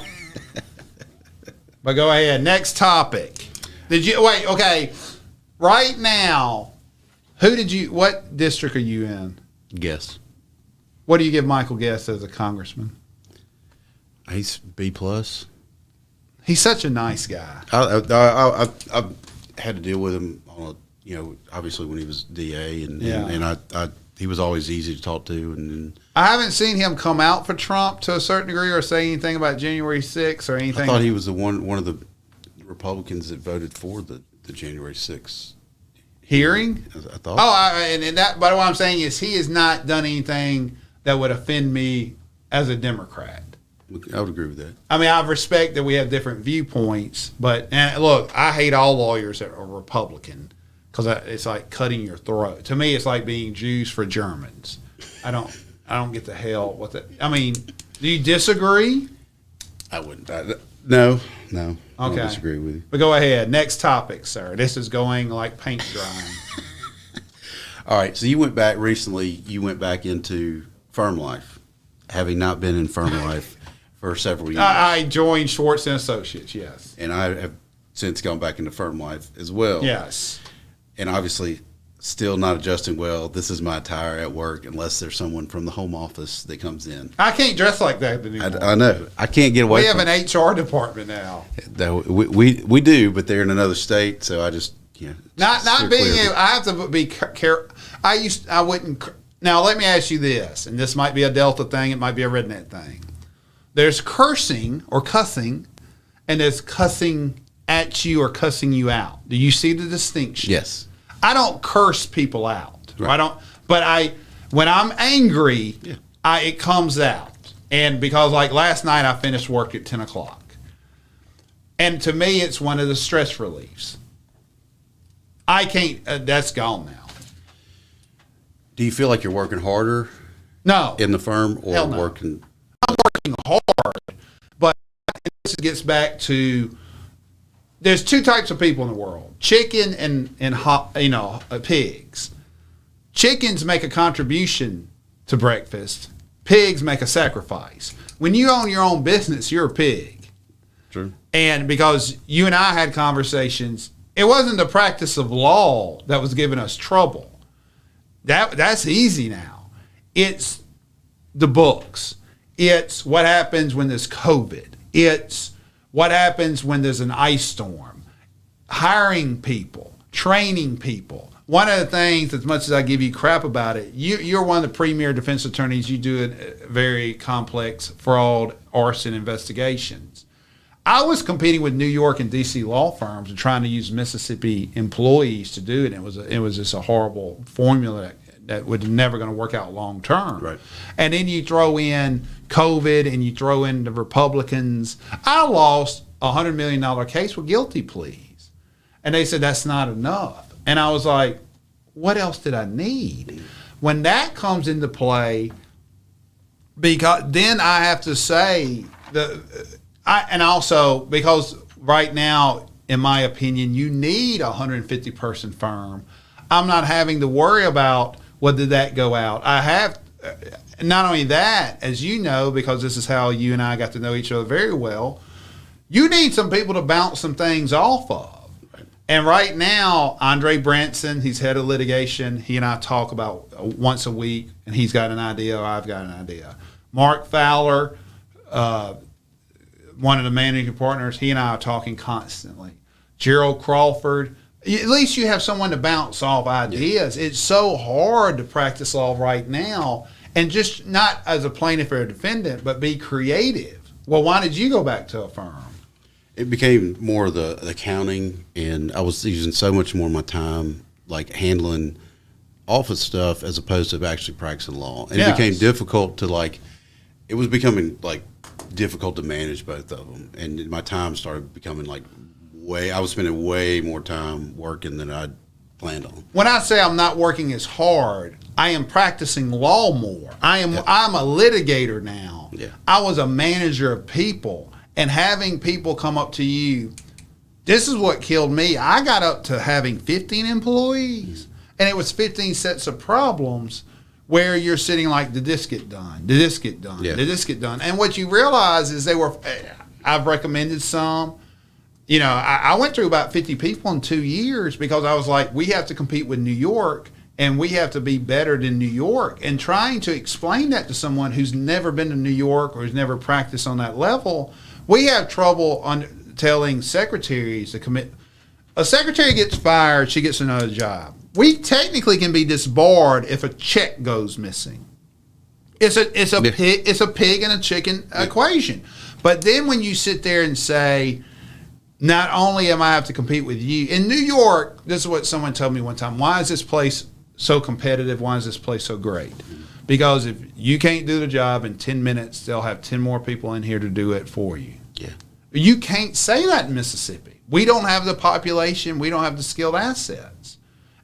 But go ahead. Next topic. Okay. Right now, what district are you in? Guess. What do you give Michael Guest as a congressman? He's B+. He's such a nice guy. I had to deal with him on obviously when he was DA, and he was always easy to talk to. And I haven't seen him come out for Trump to a certain degree or say anything about January 6th or anything. I thought he was one of the Republicans that voted for the January 6th hearing. I thought. But what I'm saying is he has not done anything that would offend me as a Democrat. I would agree with that. I mean, I respect that we have different viewpoints, and look, I hate all lawyers that are Republican because it's like cutting your throat. To me, it's like being Jews for Germans. I don't get the hell with it. I mean, do you disagree? I wouldn't. No. Okay. I don't disagree with you. But go ahead. Next topic, sir. This is going like paint drying. All right. So you went back recently. You went back into firm life, having not been in firm life for several years. I joined Schwartz and Associates, yes. And I have since gone back into firm life as well. Yes. And obviously still not adjusting well. This is my attire at work unless there's someone from the home office that comes in. I can't dress like that anymore. I know. I can't get away from it. We have an HR department now. We do, but they're in another state, so I just, Not being able, I have to be careful. I wouldn't. Now, let me ask you this, and this might be a Delta thing, it might be a redneck thing. There's cursing or cussing, and there's cussing at you or cussing you out. Do you see the distinction? Yes. I don't curse people out. Right. I don't. But when I'm angry, it comes out. And because like last night, I finished work at 10 o'clock. And to me, it's one of the stress reliefs. I can't. That's gone now. Do you feel like you're working harder? No. In the firm or Hell no. working? I'm working hard, but this gets back to there's two types of people in the world: chicken and pigs. Chickens make a contribution to breakfast. Pigs make a sacrifice. When you own your own business, you're a pig. True. And because you and I had conversations, it wasn't the practice of law that was giving us trouble. That's easy now. It's the books. It's what happens when there's COVID. It's what happens when there's an ice storm. Hiring people, training people. One of the things, as much as I give you crap about it, you're one of the premier defense attorneys. You do very complex fraud, arson investigations. I was competing with New York and D.C. law firms and trying to use Mississippi employees to do it. And it was just a horrible formula that was never going to work out long term. Right. And then you throw in COVID and you throw in the Republicans. I lost a $100 million case with guilty pleas. And they said that's not enough. And I was like, what else did I need? When that comes into play, because then I have to say and also because right now, in my opinion, you need a 150 person firm. I'm not having to worry about whether that go out. I have not only that, as you know, because this is how you and I got to know each other very well. You need some people to bounce some things off of. And right now, Andre Branson, he's head of litigation. He and I talk about once a week, and he's got an idea, or I've got an idea. Mark Fowler, one of the managing partners, he and I are talking constantly. Gerald Crawford. At least you have someone to bounce off ideas. It's so hard to practice law right now, and just not as a plaintiff or a defendant, but be creative. Well, why did you go back to a firm? It became more of the accounting, and I was using so much more of my time like handling office stuff as opposed to actually practicing law. And It became difficult to it was becoming difficult to manage both of them. And my time started becoming I was spending way more time working than I'd planned on. When I say I'm not working as hard, I am practicing law more. I'm a litigator now. Yeah. I was a manager of people. And having people come up to you, this is what killed me. I got up to having 15 employees, and it was 15 sets of problems where you're sitting like, did this get done? Did this get done? Yeah. Did this get done? And what you realize is I've recommended some. I went through about 50 people in 2 years because I was like, we have to compete with New York, and we have to be better than New York. And trying to explain that to someone who's never been to New York or who's never practiced on that level, we have trouble telling secretaries to commit. A secretary gets fired, she gets another job. We technically can be disbarred if a check goes missing. It's a pig and a chicken equation. But then when you sit there and say, not only am I have to compete with you in New York, this is what someone told me one time. Why is this place so competitive? Why is this place so great? Because if you can't do the job in 10 minutes, they'll have 10 more people in here to do it for you. Yeah. You can't say that in Mississippi. We don't have the population. We don't have the skilled assets.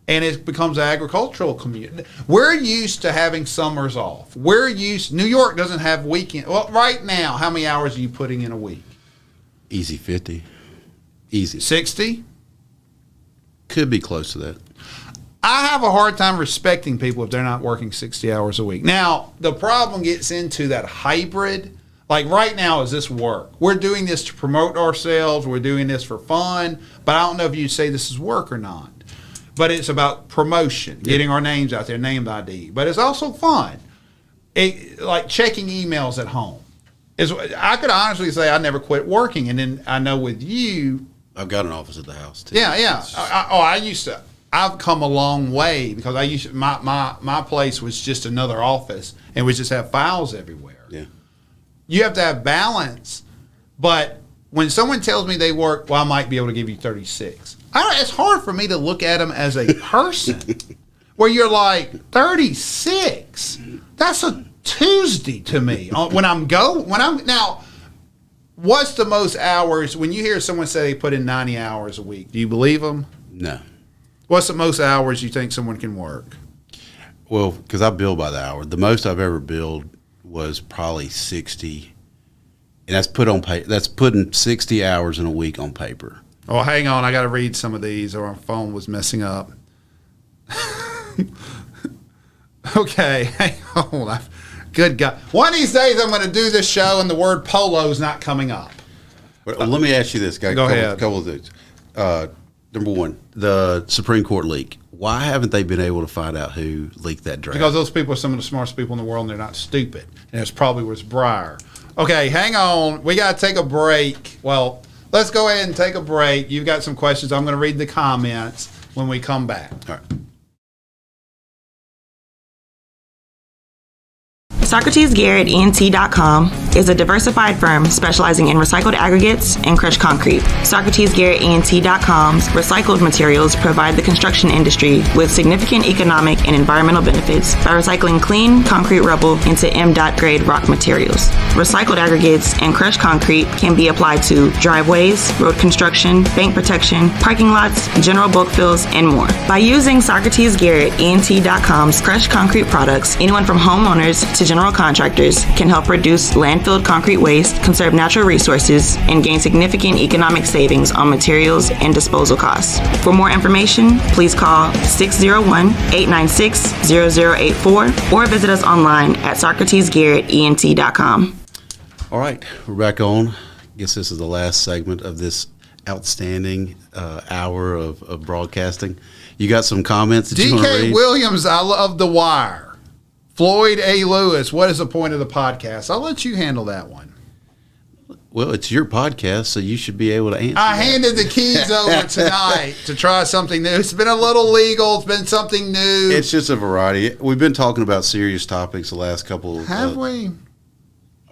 And it becomes an agricultural community. We're used to having summers off. New York doesn't have weekend. Well, right now, how many hours are you putting in a week? Easy 50. Easy. 60? Could be close to that. I have a hard time respecting people if they're not working 60 hours a week. Now, the problem gets into that hybrid. Like right now, is this work? We're doing this to promote ourselves. We're doing this for fun. But I don't know if you say this is work or not. But it's about promotion, getting our names out there, name ID. But it's also fun. Like checking emails at home. I could honestly say I never quit working. And then I know with you. I've got an office at the house, too. Yeah. I used to. I've come a long way because my place was just another office and we just have files everywhere. Yeah. You have to have balance, but when someone tells me they work, well, I might be able to give you 36. It's hard for me to look at them as a person where you're like 36. That's a Tuesday to me. Now, what's the most hours when you hear someone say they put in 90 hours a week? Do you believe them? No. What's the most hours you think someone can work? Well, because I bill by the hour. The most I've ever billed was probably 60, and that's putting 60 hours in a week on paper. Oh, hang on. I got to read some of these or my phone was messing up. Okay, hang on. Good God. One of these days I'm going to do this show and the word polo is not coming up. Well, let me ask you this, guy. Go ahead. Couple of things. Number one, the Supreme Court leak. Why haven't they been able to find out who leaked that draft? Because those people are some of the smartest people in the world, and they're not stupid. And it's probably was Breyer. Okay, hang on. We got to take a break. Well, let's go ahead and take a break. You've got some questions. I'm going to read the comments when we come back. All right. SocratesGarrettENT.com is a diversified firm specializing in recycled aggregates and crushed concrete. SocratesGarrettENT.com's recycled materials provide the construction industry with significant economic and environmental benefits by recycling clean concrete rubble into M.Dot grade rock materials. Recycled aggregates and crushed concrete can be applied to driveways, road construction, bank protection, parking lots, general bulk fills, and more. By using SocratesGarrettENT.com's crushed concrete products, anyone from homeowners to general contractors can help reduce landfilled concrete waste, conserve natural resources, and gain significant economic savings on materials and disposal costs. For more information, please call 601-896-0084 or visit us online at SocratesGarrettENT.com. All right, we're back on. I guess this is the last segment of this outstanding hour of broadcasting. You got some comments that you want to DK read? Williams, I love The Wire. Floyd A. Lewis, what is the point of the podcast? I'll let you handle that one. Well, it's your podcast, so you should be able to answer. I handed the keys over tonight to try something new. It's been a little legal. It's been something new. It's just a variety. We've been talking about serious topics the last couple. Have we?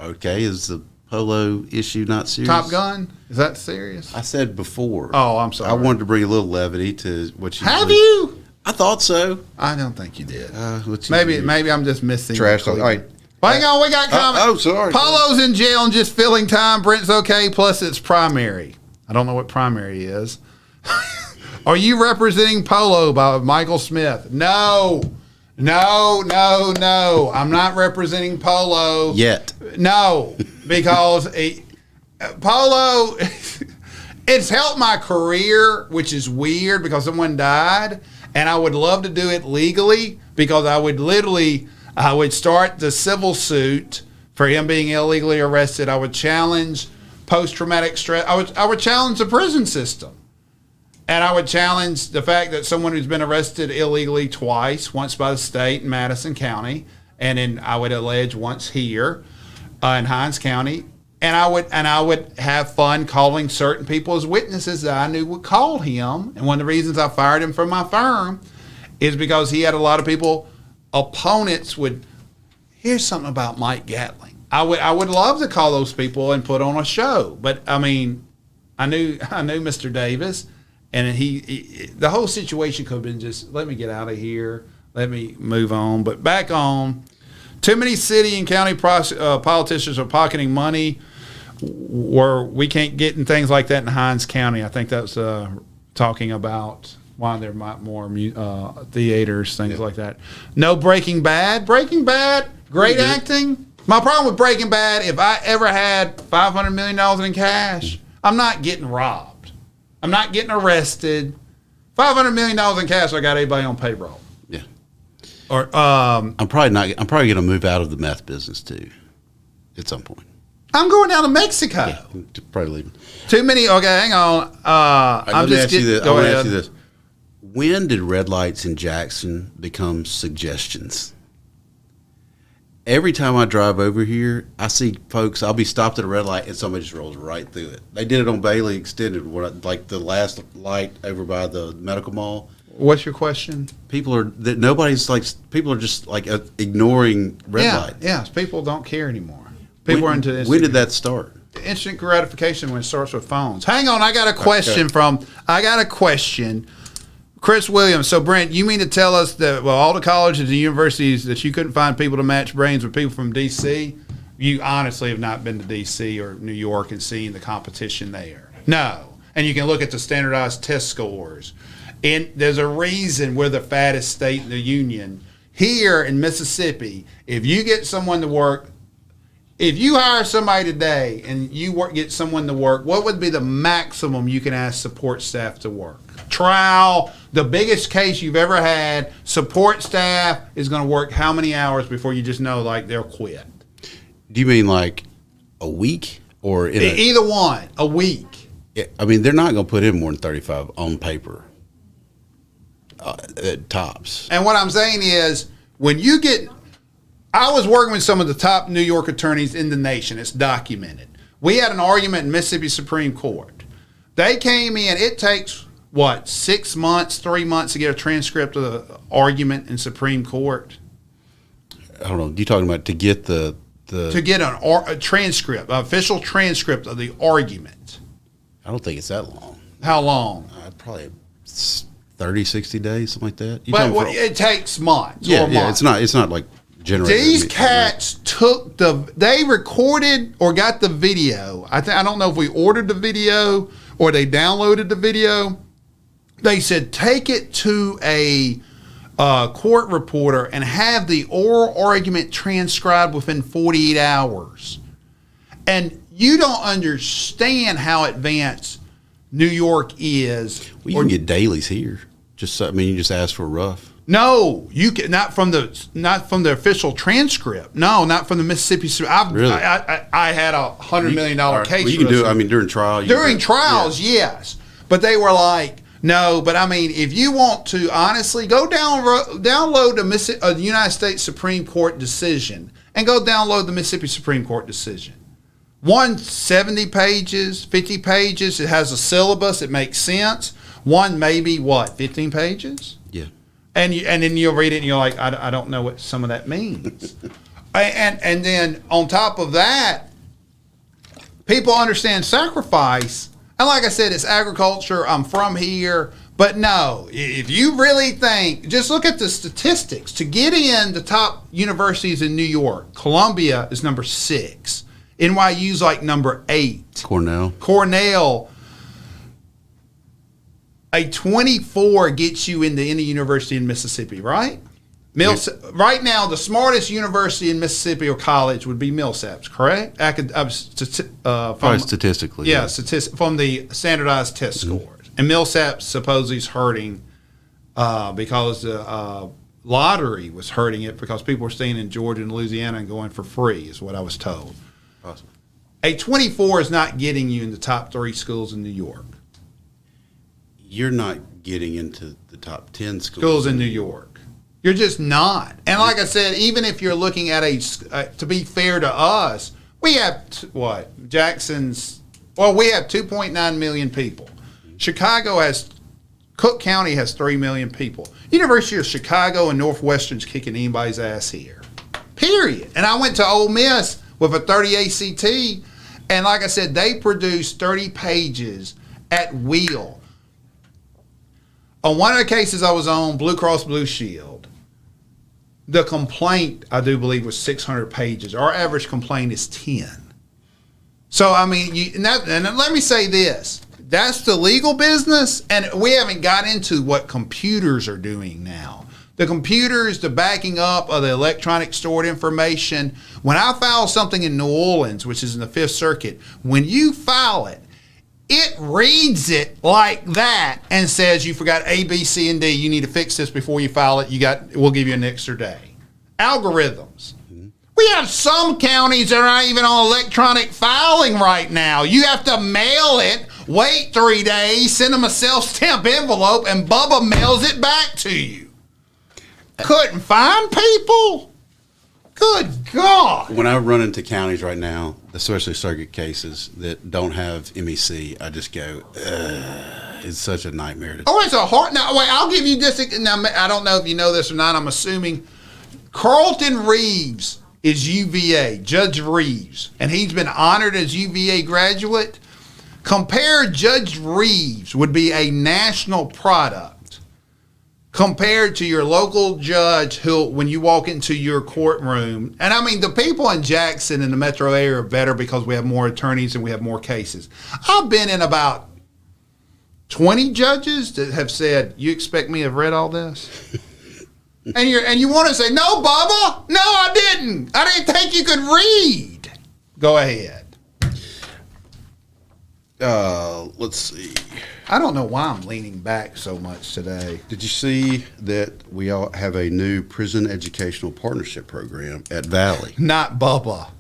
Okay, is the polo issue not serious? Top Gun? Is that serious? I said before. Oh, I'm sorry. I wanted to bring a little levity to what you. Have you? I thought so. I don't think you did. What you Maybe do? maybe I'm just missing. Trash talk. All right. Hang on, we got comments. Oh, sorry. Polo's in jail and just filling time. Brent's okay. Plus, it's primary. I don't know what primary is. Are you representing Polo by Michael Smith? No. I'm not representing Polo Yet. No, because Polo. It's helped my career, which is weird because someone died, and I would love to do it legally because I would start the civil suit for him being illegally arrested. I would challenge post-traumatic stress. I would challenge the prison system, and I would challenge the fact that someone who's been arrested illegally twice, once by the state in Madison County, and then I would allege once here in Hinds County. And I would have fun calling certain people as witnesses that I knew would call him. And one of the reasons I fired him from my firm is because he had a lot of people, opponents would, here's something about Mike Gatling. I would love to call those people and put on a show. But I mean, I knew Mr. Davis, and he the whole situation could have been just, let me get out of here. Let me move on. But back on, too many city and county politicians are pocketing money where we can't get in things like that in Hinds County. I think that's talking about why there might more theaters, things like that. No Breaking Bad. Breaking Bad, great acting. My problem with Breaking Bad, if I ever had $500 million in cash, I'm not getting robbed. I'm not getting arrested. $500 million in cash, I got everybody on payroll. Yeah. Or I'm probably going to move out of the meth business too, at some point. I'm going down to Mexico. Yeah, probably leaving. Too many. Okay, hang on. I'm just ask you this. Go I want to ahead. ask you this: when did red lights in Jackson become suggestions? Every time I drive over here, I see folks. I'll be stopped at a red light, and somebody just rolls right through it. They did it on Bailey Extended, like the last light over by the medical mall. What's your question? People are just like ignoring red lights. Yeah, people don't care anymore. People are into this. When did that start? Instant gratification when it starts with phones. Hang on, I got a question. Chris Williams. So, Brent, you mean to tell us that, all the colleges and universities that you couldn't find people to match brains with people from D.C.? You honestly have not been to D.C. or New York and seen the competition there. No. And you can look at the standardized test scores. And there's a reason we're the fattest state in the union. Here in Mississippi, if you get someone to work, if you hire somebody today and you get someone to work, what would be the maximum you can ask support staff to work? Trial, the biggest case you've ever had, support staff is going to work how many hours before you just know, like, they'll quit? Do you mean like a week or either one? A week. I mean, they're not going to put in more than 35 on paper. at tops. And what I'm saying is, when you get, I was working with some of the top New York attorneys in the nation. It's documented. We had an argument in Mississippi Supreme Court. They came in. It takes, 6 months, 3 months to get a transcript of the argument in Supreme Court? I don't know. You talking about to get to get a transcript, an official transcript of the argument. I don't think it's that long. How long? Probably 30, 60 days, something like that. But it takes months. Yeah, or months. It's not like generated. These cats they recorded or got the video. I don't know if we ordered the video or they downloaded the video. They said take it to a court reporter and have the oral argument transcribed within 48 hours. And you don't understand how advanced New York is. Well, you can get dailies here. You just ask for a rough. No, you can not from the official transcript. No, not from the Mississippi. Really? I had $100 million case. Well, you can do it. During trial. During trials, yes. But they were like, no. But if you want to honestly go download the United States Supreme Court decision and go download the Mississippi Supreme Court decision. 70 pages, 50 pages. It has a syllabus. It makes sense. One maybe 15 pages. Yeah. And then you'll read it and you're like, I don't know what some of that means. and then on top of that, people understand sacrifice. And like I said, it's agriculture. I'm from here. But no, if you really think, just look at the statistics. To get in the top universities in New York, Columbia is number 6. NYU's like number 8. Cornell. A 24 gets you into any university in Mississippi, right? Right now, the smartest university in Mississippi or college would be Millsaps, correct? Probably statistically. Yeah, from the standardized test scores. And Millsaps supposedly is hurting because the lottery was hurting it because people were staying in Georgia and Louisiana and going for free, is what I was told. Awesome. A 24 is not getting you in the top 3 schools in New York. You're not getting into the top 10 schools in New York. You're just not. And like I said, even if you're looking at to be fair to us, we have Jackson's. Well, we have 2.9 million people. Cook County has 3 million people. University of Chicago and Northwestern's kicking anybody's ass here. Period. And I went to Ole Miss with a 30 ACT, and like I said, they produced 30 pages at will. On one of the cases I was on, Blue Cross Blue Shield, the complaint, I do believe, was 600 pages. Our average complaint is 10. So, and let me say this. That's the legal business, and we haven't got into what computers are doing now. The computers, the backing up of the electronic stored information. When I file something in New Orleans, which is in the 5th Circuit, when you file it, it reads it like that and says you forgot A, B, C, and D. You need to fix this before you file it. We'll give you an extra day. Algorithms. Mm-hmm. We have some counties that are not even on electronic filing right now. You have to mail it, wait 3 days, send them a self-stamp envelope, and Bubba mails it back to you. Couldn't find people? Good God. When I run into counties right now, especially circuit cases that don't have MEC, I just go, it's such a nightmare. It's a hard. Now, wait, I'll give you this. Now, I don't know if you know this or not. I'm assuming Carlton Reeves is UVA, Judge Reeves, and he's been honored as UVA graduate. Compare Judge Reeves would be a national product compared to your local judge who, when you walk into your courtroom, and the people in Jackson and the metro area are better because we have more attorneys and we have more cases. I've been in about 20 judges that have said, you expect me to have read all this? and you want to say, no, Bubba, no, I didn't think you could read. Go ahead. Let's see. I don't know why I'm leaning back so much today. Did you see that we all have a new prison educational partnership program at Valley? Not Bubba.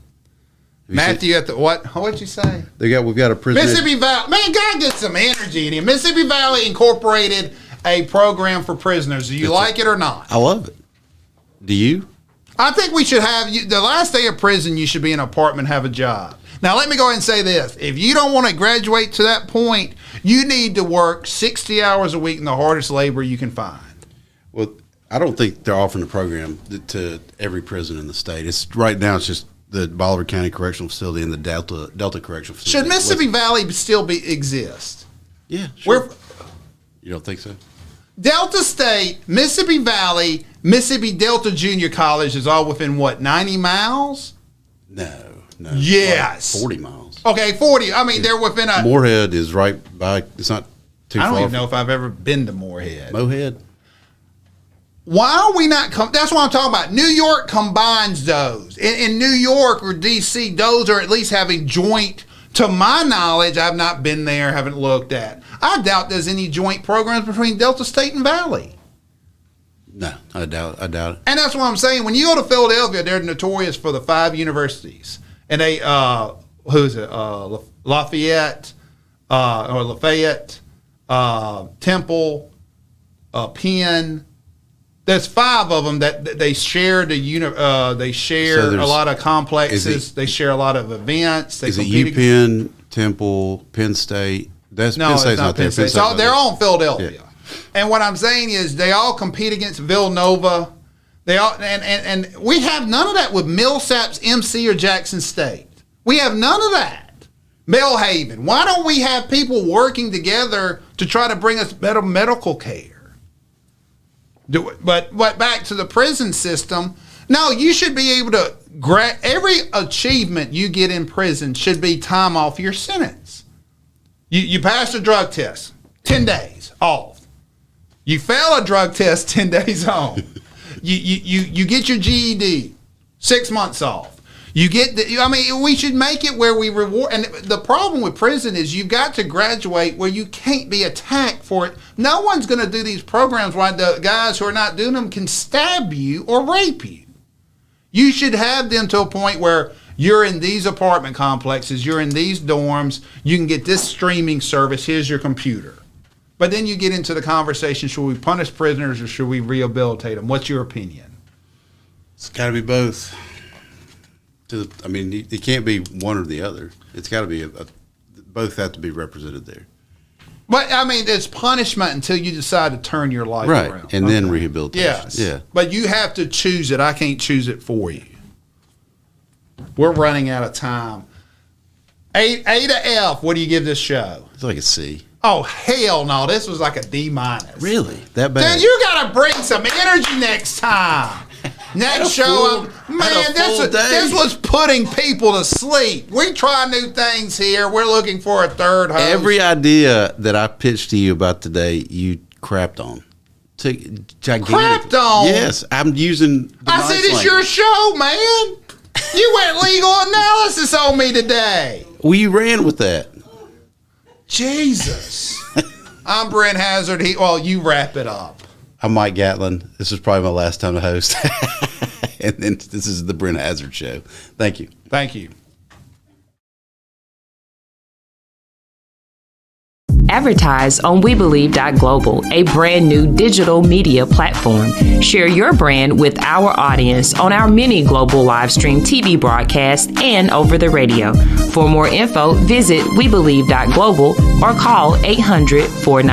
Matthew at the what? What'd you say? We've got a prison. Mississippi Valley. Man, God, get some energy in here. Mississippi Valley Incorporated a program for prisoners. Do you like it or not? I love it. Do you? I think we should have you. The last day of prison, you should be in an apartment, have a job. Now, let me go ahead and say this. If you don't want to graduate to that point, you need to work 60 hours a week in the hardest labor you can find. Well, I don't think they're offering a program to every prison in the state. It's right now. It's just the Bolivar County Correctional Facility and the Delta Correctional Facility. Should Mississippi Valley still exist? Yeah, sure. You don't think so? Delta State, Mississippi Valley, Mississippi Delta Junior College is all within what, 90 miles? No. Yes. Like 40 miles. Okay, 40. I mean, they're within a. Moorhead is right by. It's not too far. I don't even know if I've ever been to Moorhead. Moorhead. Why are we not? That's what I'm talking about. New York combines those. In New York or D.C., those are at least having joint. To my knowledge, I've not been there, haven't looked at. I doubt there's any joint programs between Delta State and Valley. No, I doubt it. And that's what I'm saying. When you go to Philadelphia, they're notorious for the 5 universities. And they, who's it? Lafayette, Temple, Penn. There's 5 of them that they share they share a lot of complexes. They share a lot of events. Is it UPenn, Temple, Penn State? Penn State's not there. So they're all in Philadelphia. Yeah. And what I'm saying is they all compete against Villanova. They all and we have none of that with Millsaps, MC, or Jackson State. We have none of that. Belhaven. Why don't we have people working together to try to bring us better medical care? But back to the prison system, no, you should be able to every achievement you get in prison should be time off your sentence. You pass a drug test, 10 days off. You fail a drug test, 10 days on. You get your GED, 6 months off. We should make it where we reward. And the problem with prison is you've got to graduate where you can't be attacked for it. No one's going to do these programs while the guys who are not doing them can stab you or rape you. You should have them to a point where you're in these apartment complexes, you're in these dorms, you can get this streaming service, here's your computer. But then you get into the conversation, should we punish prisoners or should we rehabilitate them? What's your opinion? It's got to be both. It can't be one or the other. It's got to be both have to be represented there. But it's punishment until you decide to turn your life around, and then rehabilitation. Yes, yeah. But you have to choose it. I can't choose it for you. We're running out of time. A to F. What do you give this show? It's like a C. Oh hell no! This was like a D-. Really? That bad? Dude, you got to bring some energy next time. Next show, this was putting people to sleep. We try new things here. We're looking for a third host. Every idea that I pitched to you about today, you crapped on. Crapped on? Yes, I'm using. I said it's your show, man. You went legal analysis on me today. Well, you ran with that. Jesus. I'm Brent Hazzard. You wrap it up. I'm Mike Gatlin. This is probably my last time to host. And then this is the Brent Hazzard Show. Thank you. Thank you. Advertise on WeBelieve.global, a brand new digital media platform. Share your brand with our audience on our many global live stream TV broadcasts and over the radio. For more info, visit WeBelieve.global or call 800-49.